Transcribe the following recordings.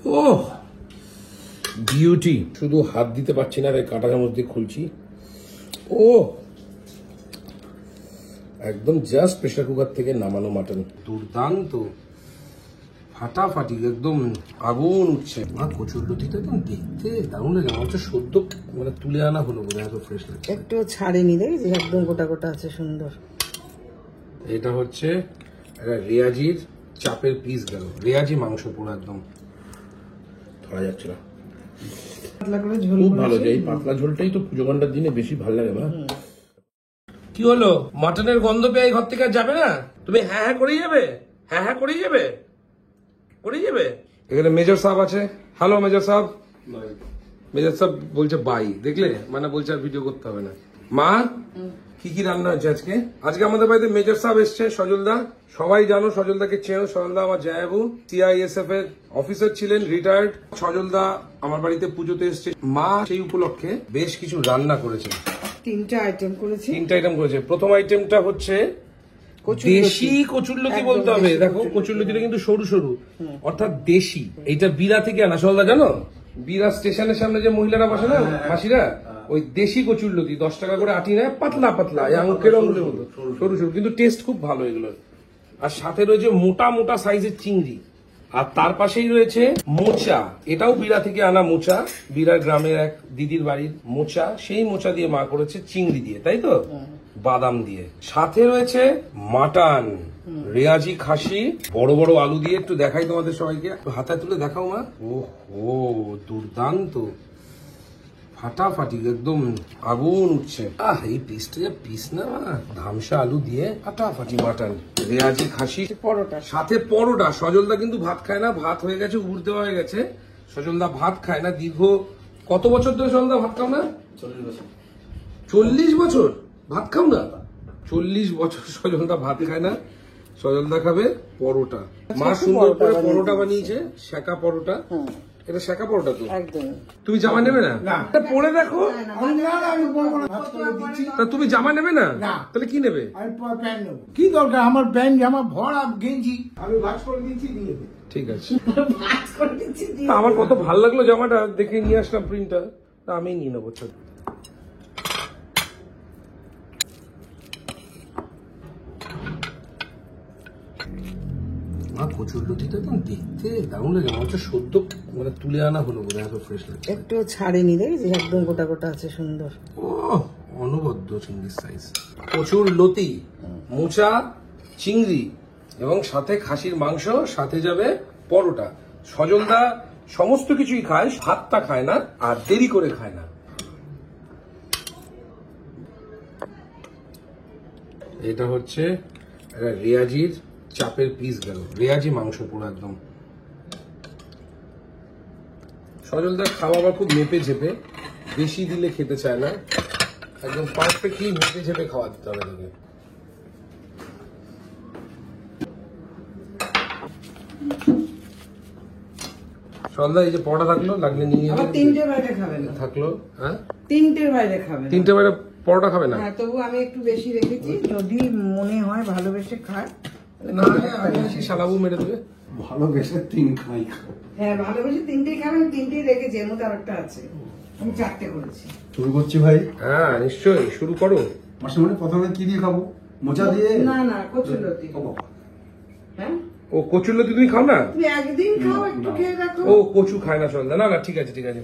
ও beauty, শুধু হাত দিতে পারছি না, তাই কাঁটা চামচ দিয়ে খুলছি। ও একদম জাস্ট প্রেসার কুকার থেকে নামানো মাটন, দুর্দান্ত, ফাটাফাটি, একদম আগুন উঠছে। কচুরলতিটা একদম দেখতে দারুণ লাগে, আমার হচ্ছে সদ্য মানে তুলে আনা হলো বলে এত ফ্রেশ লাগছে। একটু ছাড়েনি, দেখেছিস একদম গোটা গোটা আছে, সুন্দর। এটা হচ্ছে রেয়াজির চাপের পিস গেল, রেয়াজি মাংস পুরো একদম ধরা যাচ্ছে না, পাতলা করে ঝোল, খুব ভালো। এই পাতলা ঝোলটাই তো পুজো ঘন্টার দিনে বেশি ভালো লাগে। না কি হলো, মাটনের গন্ধ পেয়ে ঘর থেকে আর যাবে না? তুমি হ্যাঁ হ্যাঁ করেই যাবে, হ্যাঁ হ্যাঁ করেই যাবে, করেই যাবে। এখানে মেজর সাহেব আছে। হ্যালো মেজর সাহেব। মেজর সাহেব বলছে বাই, দেখলে মানে বলছে আর ভিডিও করতে হবে না। মা কি কি রান্না হয়েছে আজকে? আজকে আমাদের বাড়িতে মেজর সাহেব এসছে, সজলদা। সবাই জানো সজলদাকে চেনো, সজলদা আমার জায়াবু, সিআইএসএফ এর অফিসার ছিলেন, রিটায়ার্ড। সজলদা আমার বাড়িতে পুজোতে এসছে, মা সেই উপলক্ষে বেশ কিছু রান্না করেছে। তিনটা আইটেম করেছি। প্রথম আইটেমটা হচ্ছে দেশি কচুরলতি বলতে হবে। দেখো কচুরলতিটা কিন্তু সরু সরু, অর্থাৎ দেশি। এইটা বিরা থেকে আনা, সজলদা জানো? বিরা স্টেশনের সামনে যে মহিলারা বসে না, মাসিরা, ওই দেশি কচুরলতি 10 টাকা করে আটি নেয়, পাতলা পাতলা, আঙ্কের অঙ্গুলের মতো সরু সরু, কিন্তু টেস্ট খুব ভালো এগুলো। আর সাথে রয়েছে মোটা মোটা সাইজের চিংড়ি, আর তার পাশেই রয়েছে মোচা। এটাও বিরা থেকে আনা মোচা, বিরার গ্রামের এক দিদির বাড়ির মোচা, সেই মোচা দিয়ে মা করেছে চিংড়ি দিয়ে, তাই তো, বাদাম দিয়ে। সাথে রয়েছে মাটন, রেয়াজি খাসি, বড় বড় আলু দিয়ে। একটু দেখাই তোমাদের সবাইকে, হাতে তুলে দেখাও মা। ও দুর্দান্ত, ফাটাফাটি, একদম আগুন উঠছে। এই পিসটা যা পিস না, ধামসা আলু দিয়ে ফাটাফাটি মাটন, রেয়াজি খাসি, পরোটা, সাথে পরোটা। সজলদা কিন্তু ভাত খায় না, ভাত হয়ে গেছে, উড় দেওয়া হয়ে গেছে। সজলদা ভাত খায় না দীর্ঘ কত বছর ধরে? সজলদা ভাত খাও না? 40 বছর ভাত খাও না? 40 বছর সজলদা ভাত খায় না। সজলদা খাবে পরোটা। মা সুন্দর করে পরোটা বানিয়েছে, সেকা পরোটা। এটা সেকা পরোটা তো একদম। তুমি জামা নেবে না? পরে দেখো। তা তুমি জামা নেবে না? তাহলে কি নেবে? প্যান্ট নেবো। কি দরকার আমার প্যান্ট জামা ভরা গেঞ্জি, আমি ভাঁজ করে দিচ্ছি, দিয়ে দেবে। ঠিক আছে। আমার কত ভালো লাগলো জামাটা দেখে, নিয়ে আসলাম প্রিন্টটা, আমি নিয়ে নেবো। কচুরলতিটা একদম দেখতে দারুণ লাগে, আমার হচ্ছে সদ্য মানে তুলে আনা হলো বলে এত ফ্রেশ লাগছে। একটু ছাড়েনি, দেখেছিস একদম গোটা গোটা আছে, সুন্দর। ও অনবদ্য চিংড়ির সাইজ। কচুরলতি, মোচা, চিংড়ি এবং সাথে খাসির মাংস, সাথে যাবে পরোটা। সজলদা সমস্ত কিছুই খায়, ভাতটা খায় না, আর দেরি করে খায় না। এটা হচ্ছে রেয়াজির চাপের পিস গেল, রেয়াজি মাংস পুরো একদম। সজলদার খাওয়া আবার খুব মেপে ঝেপে, বেশি দিলে খেতে চায় না, একদম পারফেক্টলি মেপে ঝেপে খাওয়া দিতে হবে তাকে। সজলদা এই যে পরোটা থাকলো, লাগলে নিয়ে আবার তিনটের বাইরে খাবে না, থাকলো। হ্যাঁ তিনটের বাইরে খাবে না, তিনটে বাইরে পরোটা খাবে না। হ্যাঁ তবু আমি একটু বেশি রেখেছি, যদি মনে হয় ভালোবেসে খায়। না সালাবু মেরে দেবে। ভালোবেসে তিন খাই। হ্যাঁ ভালোবেসে তিনটেই খাবে, আমি তিনটেই রেখেছি, এর মধ্যে আরেকটা আছে, আমি 4টে করেছি। শুরু করছি ভাই। হ্যাঁ নিশ্চয়ই, শুরু করো। মাসিমণি প্রথমে কি দিয়ে খাবো? মোচা দিয়ে? না না, কচুরলতি। হ্যাঁ ও কচুরলতি তুমি খাও না? তুমি একদিন খাও, একটু খেয়ে দেখো। ও কচু খায় না সজলদা? না না ঠিক আছে ঠিক আছে,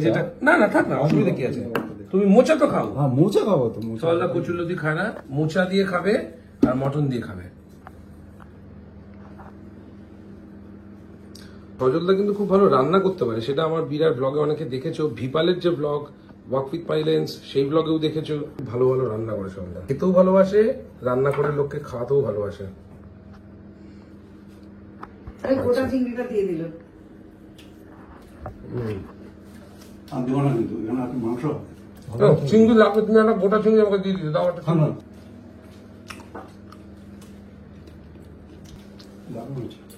যেটা না না থাক না, অসুবিধা কি আছে। তুমি মোচা তো খাও। হ্যাঁ মোচা খাবো তো। সজলদা কচুরলতি খায় না, মোচা দিয়ে খাবে আর মটন দিয়ে খাবে। সজলদা কিন্তু খুব ভালো রান্না করতে পারে, সেটা আমার বিরাট ব্লগে অনেকে দেখেছো। ভিপালের যে blog walk with my lens, সেই ব্লগেও দেখেছো। ভালো ভালো রান্না করে সজলদা, খেতেও ভালোবাসে, রান্না করে লোককে খাওয়াতেও ভালোবাসে। গোটা চিংড়িটা দিয়ে দিল। আমি দেবো না কিন্তু, এখানে আছে মাংস। চিংড়ি লাগবে, তুমি একটা গোটা চিংড়ি আমাকে দিয়ে দিতে দাও। একটা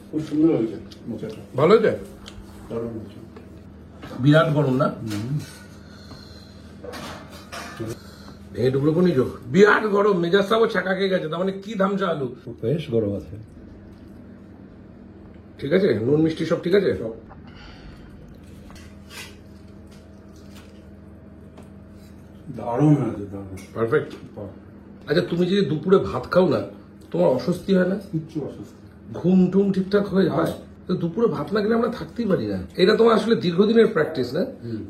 খুব সুন্দর হয়েছে মোচাটা, ভালো হয়েছে। বিরাট গরম না? ভেঙে টুকরো কোন বিরাট গরম, মেজাজ সাহেব ছাকা খেয়ে গেছে। তার মানে কি ধামসা আলু, বেশ গরম আছে। ঠিক আছে, নুন মিষ্টি সব ঠিক আছে। দারুণ হয়েছে, দারুণ। পারফেক্ট। আচ্ছা, তুমি যদি দুপুরে ভাত খাও না, তোমার অস্বস্তি হয় না? কিচ্ছু অসুস্থ। ঘুম টুম ঠিকঠাক হয়ে হয়? তো দুপুরে ভাত না খেলে আমরা থাকতেই পারি না। এটা তোমার আসলে দীর্ঘদিনের প্র্যাকটিস না?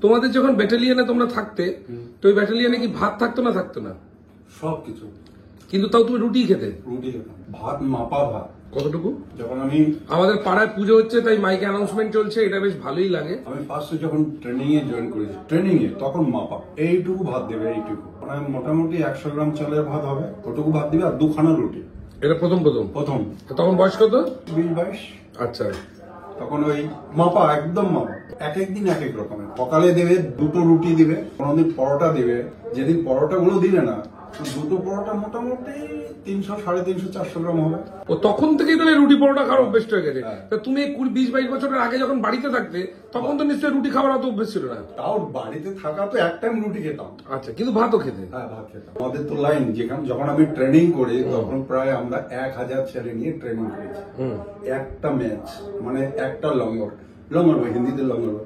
তোমাদের যখন ব্যাটালিয়নে তোমরা থাকতে, তো ওই ব্যাটালিয়নে কি ভাত থাকতো না থাকতো না? সব কিছু। কিন্তু তাও তুমি রুটি খেতে? রুটি খেতাম, ভাত মাপা ভাত। কতটুকু? যখন আমি আমাদের পাড়ায় পুজো হচ্ছে, তাই মাইকে অ্যানাউন্সমেন্ট চলছে, এটা বেশ ভালোই লাগে। ফার্স্টে যখন ট্রেনিং এ জয়েন করেছি, ট্রেনিং এ তখন মাপা এইটুকু ভাত দেবে, এইটুকু মানে মোটামুটি 100 গ্রাম চালের ভাত হবে, ওটুকু ভাত দিবে আর 2খানা রুটি। এটা প্রথম প্রথম তখন বয়স কত? 20-22। আচ্ছা। তখন ওই মাপা, একদম মাপা। এক এক দিন এক এক রকমের। সকালে দেবে 2টো রুটি দিবে, কোনোদিন পরোটা দিবে। যেদিন পরোটা গুলো দিবে না, 2টো পরোটা মোটামুটি 300, 350, 400 গ্রাম হবে। ও তখন থেকেই তাহলে রুটি পরোটা খাওয়ার অভ্যেস হয়ে গেছে। হ্যাঁ। তা তুমি 20-22 বছরের আগে যখন বাড়িতে থাকতে, তখন তো নিশ্চয়ই রুটি খাওয়ার অত অভ্যেস ছিল না? তাও বাড়িতে থাকা তো এক টাইম রুটি খেতাম। আচ্ছা, কিন্তু ভাতও খেতে? হ্যাঁ, ভাত খেতাম। আমাদের তো লাইন, যখন আমি ট্রেনিং করি তখন প্রায় আমরা 1000 ছেলে নিয়ে ট্রেনিং করেছি। একটা ম্যাচ মানে একটা লঙ্গর হিন্দিতে লঙ্গর।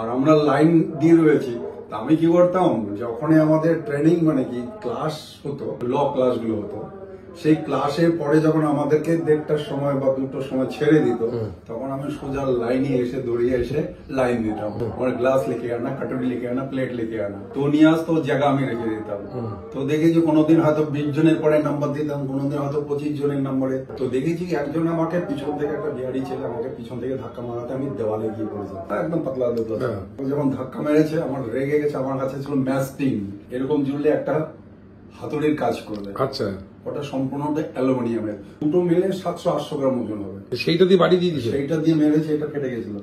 আর আমরা লাইন দিয়ে রয়েছি। তা আমি কি করতাম, যখনই আমাদের ট্রেনিং মানে কি ক্লাস হতো, ল ক্লাস গুলো হতো, সেই ক্লাসের পরে যখন আমাদেরকে 1:30টার সময় বা 2টোর সময় ছেড়ে দিত, তখন আমি সোজা লাইনে এসে দৌড়িয়ে এসে লাইন দিতাম। আমার গ্লাস লিখে আনা, কাটুরি লিখে আনা, প্লেট লিখে আনা, তো নিয়ে আসতো, জায়গা আমি রেখে দিতাম। তো দেখেছি কোনোদিন হয়তো 20 জনের পরে নাম্বার দিতাম, কোনোদিন হয়তো 25 জনের নাম্বারে। তো দেখেছি একজন আমাকে পিছন থেকে, একটা বিহারি ছেলে আমাকে পিছন থেকে ধাক্কা মারাতে আমি দেওয়ালে গিয়ে পড়েছি। একদম পাতলা দুধ। যখন ধাক্কা মেরেছে, আমার রেগে গেছে। আমার কাছে ছিল ম্যাস্টিং, এরকম জুড়লে একটা হাতুড়ির কাজ করবে। আচ্ছা। ওটা সম্পূর্ণটা অ্যালুমিনিয়ামের, 2টো মিলে 700-800 গ্রাম ওজন হবে। সেইটা দিয়ে বাড়ি দিয়ে দিচ্ছে? সেইটা দিয়ে মেরেছে, এটা ফেটে গেছিল।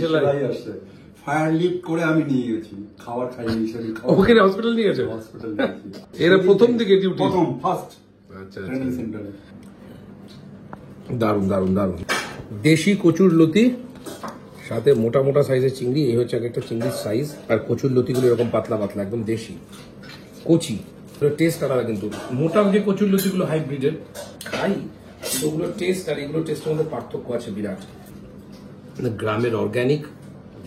সেলাই আসছে, ফায়ার লিফট করে আমি নিয়ে গেছি, খাবার খাইনি। ওকে হসপিটাল নিয়ে গেছে? হসপিটাল। এরা প্রথম দিকে ডিউটি? প্রথম, ফার্স্ট। আচ্ছা, ট্রেনিং সেন্টারে। দারুন দারুন দারুন। দেশি কচুর লতি, সাথে মোটা মোটা সাইজের চিংড়ি। এই হচ্ছে একটা চিংড়ির সাইজ। আর কচুর লতিগুলো এরকম পাতলা পাতলা, একদম দেশি কচি। টেস্ট আলাদা। কিন্তু মোটা যে কচুর লতিগুলো হাইব্রিডের খাই, ওগুলোর টেস্ট আর এগুলোর টেস্টের মধ্যে পার্থক্য আছে বিরাট। গ্রামের অর্গানিক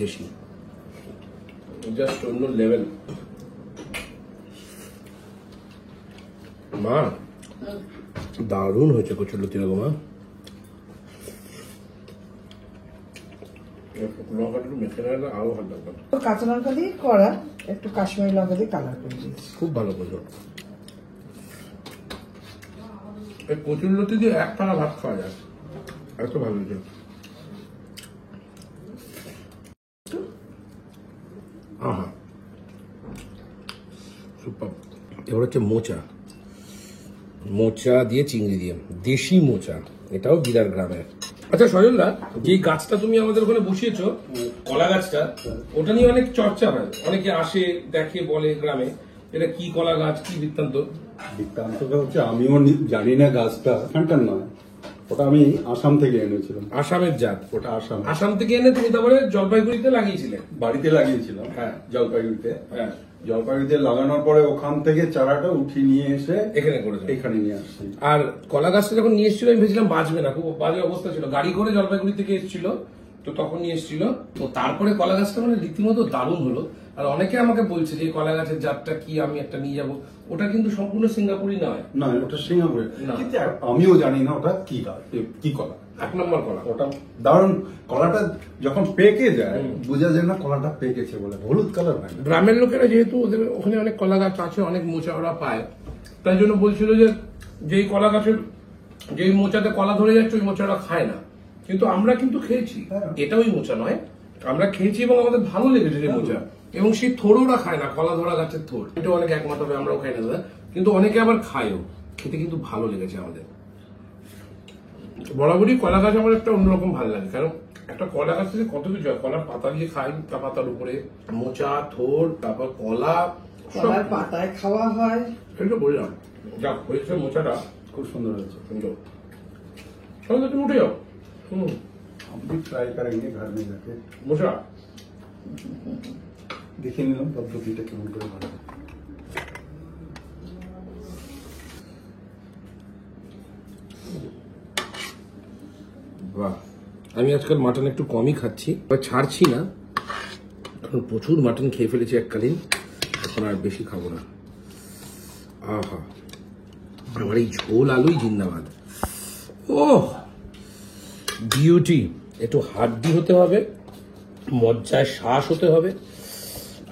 দেশি, জাস্ট অন্য লেভেল। মা, দারুণ হয়েছে কচুর লতি গো মা। আরো ভালো লাগবে। কাঁচা লঙ্কা দিয়ে করা, একটু কাশ্মীরি লঙ্কা দিয়ে কালার করে দিয়েছি। খুব ভালো কচু। এই কচুর লতি দিয়ে এক টানা ভাত খাওয়া যায়, এত ভালো হয়েছে। আহা, সুপার। এবার হচ্ছে মোচা। মোচা দিয়ে চিংড়ি দিয়ে, দেশি মোচা, এটাও বিরাট গ্রামের। আচ্ছা সজলদা, যে গাছটা তুমি আমাদের ওখানে বসিয়েছো, কলা গাছটা, ওটা নিয়ে অনেক চর্চা হয়। অনেকে আসে, দেখে, বলে গ্রামে এটা কি কলা গাছ, কি বৃত্তান্ত? বৃত্তান্তটা হচ্ছে আমিও জানি না, গাছটা এখানকার নয়, ওটা আমি আসাম থেকে এনেছিলাম। আসামের জাত ওটা আসাম। আসাম থেকে এনে তুমি তারপরে জলপাইগুড়িতে লাগিয়েছিলে? বাড়িতে লাগিয়েছিলাম, হ্যাঁ, জলপাইগুড়িতে। হ্যাঁ, জলপাইগুড়িতে লাগানোর পরে ওখান থেকে চারাটা উঠিয়ে নিয়ে এসে এখানে করেছো? এখানে নিয়ে আসছি। আর কলা গাছটা যখন নিয়ে এসেছিল, আমি ভেবেছিলাম বাঁচবে না, খুব বাজে অবস্থা ছিল। গাড়ি করে জলপাইগুড়ি থেকে এসেছিল, তো তখন নিয়ে এসেছিল। তো তারপরে কলা গাছটা মানে রীতিমতো দারুণ হলো। আর অনেকে আমাকে বলছে যে কলা গাছের জাতটা কি, আমি একটা নিয়ে যাবো। ওটা কিন্তু সম্পূর্ণ সিঙ্গাপুরি নয়। না, ওটা সিঙ্গাপুরে। না। কিন্তু আমিও জানি না ওটা কি গাছ, কি কলা। 1 নম্বর কলা ওটা দারুণ। কলাটা যখন পেকে যায়, বোঝা যায় না কলাটা পেকেছে বলে, হলুদ কালার হয় না। গ্রামের লোকেরা যেহেতু ওদের ওখানে অনেক কলা গাছ আছে, অনেক মোচা ওরা পায়, তাই জন্য বলছিল যে যেই কলা গাছের যেই মোচাতে কলা ধরে যাচ্ছে, ওই মোচা ওরা খায় না। কিন্তু আমরা কিন্তু খেয়েছি, এটা ওই মোচা নয়, আমরা খেয়েছি এবং আমাদের ভালো লেগেছে যে মোচা। এবং সেই থোড় ওরা খায় না, কলা ধরা গাছের থোড়, এটা অনেক একমত হবে, আমরাও খাই না দাদা, কিন্তু অনেকে আবার খায়ও। খেতে কিন্তু ভালো লেগেছে আমাদের। বরাবরই কলা গাছ আমার একটা অন্যরকম ভালো লাগে, কারণ একটা কলা গাছ থেকে কত কিছু হয়। কলার পাতা দিয়ে খাই, পাতার উপরে মোচা, থোড়, তারপর কলা, কলার পাতায় খাওয়া হয়। এটা বললাম। যাক, হয়েছে মোচাটা খুব সুন্দর হয়েছে। সুন্দর। সবাই তুমি উঠে যাও। हम भी ट्राई करेंगे घर में जाके। মোচা দেখে নিলাম পদ্ধতিটা কেমন করে বানাবো। বাহ, আমি আজকাল মাটন একটু কমই খাচ্ছি, ছাড়ছি না, এখন প্রচুর মাটন খেয়ে ফেলেছি এককালীন। এখন আর বেশি খাবো না। আহা, আমার এই ঝোল আলুই জিন্দাবাদ। ও বিউটি। একটু হাড্ডি হতে হবে, মজ্জায় শ্বাস হতে হবে,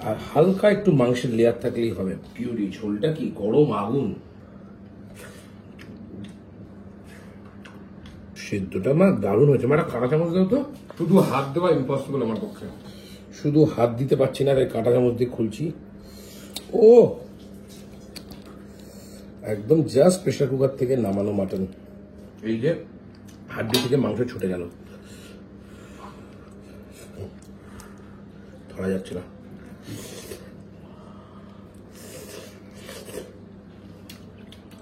আর হালকা একটু মাংসের লেয়ার থাকলেই হবে। পিউরি ঝোলটা কি গরম আগুন। সেদ্ধটা মা দারুণ হয়েছে। মারা কাঁটা চামচ দাও তো। শুধু হাত দেওয়া ইম্পসিবল আমার পক্ষে। শুধু হাত দিতে পারছি না, তাই কাঁটা চামচ দিয়ে খুলছি। ও একদম জাস্ট প্রেসার কুকার থেকে নামানো মাটন। এই যে হাড্ডি থেকে মাংস ছুটে গেল, ধরা যাচ্ছে না।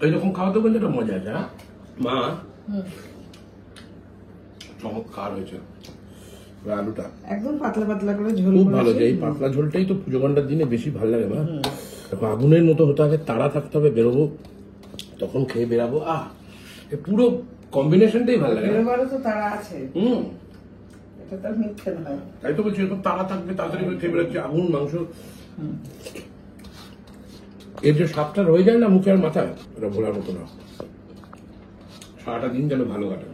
এইরকম খাওয়াতেও কিন্তু একটা মজা আছে। হ্যাঁ মা, চমৎকার হয়েছে। আলুটা একদম পাতলা পাতলা করে ঝোল খুব ভালো। করেছে। যে এই পাতলা ঝোলটাই তো পুজো ঘন্টার দিনে বেশি ভালো লাগে। মা দেখো, আগুনের মতো হতে হবে, তাড়া থাকতে হবে, বেরোবো তখন খেয়ে বেরাবো। এ পুরো কম্বিনেশনটাই ভালো লাগে। বেরোবারও তো তারা আছে, হুম, এটা তো মিথ্যে নয়। তাই তো বলছি, এরকম তাড়া থাকবে, তাড়াতাড়ি করে খেয়ে বেরোচ্ছে। আগুন মাংস, এর যে স্বাদটা রয়ে যায় না মুখে আর মাথায়, এটা ভোলার মতো না। সারাটা দিন যেন ভালো কাটে।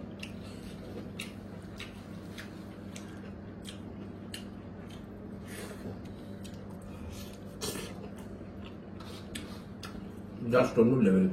জাস্ট অন্য লেভেল।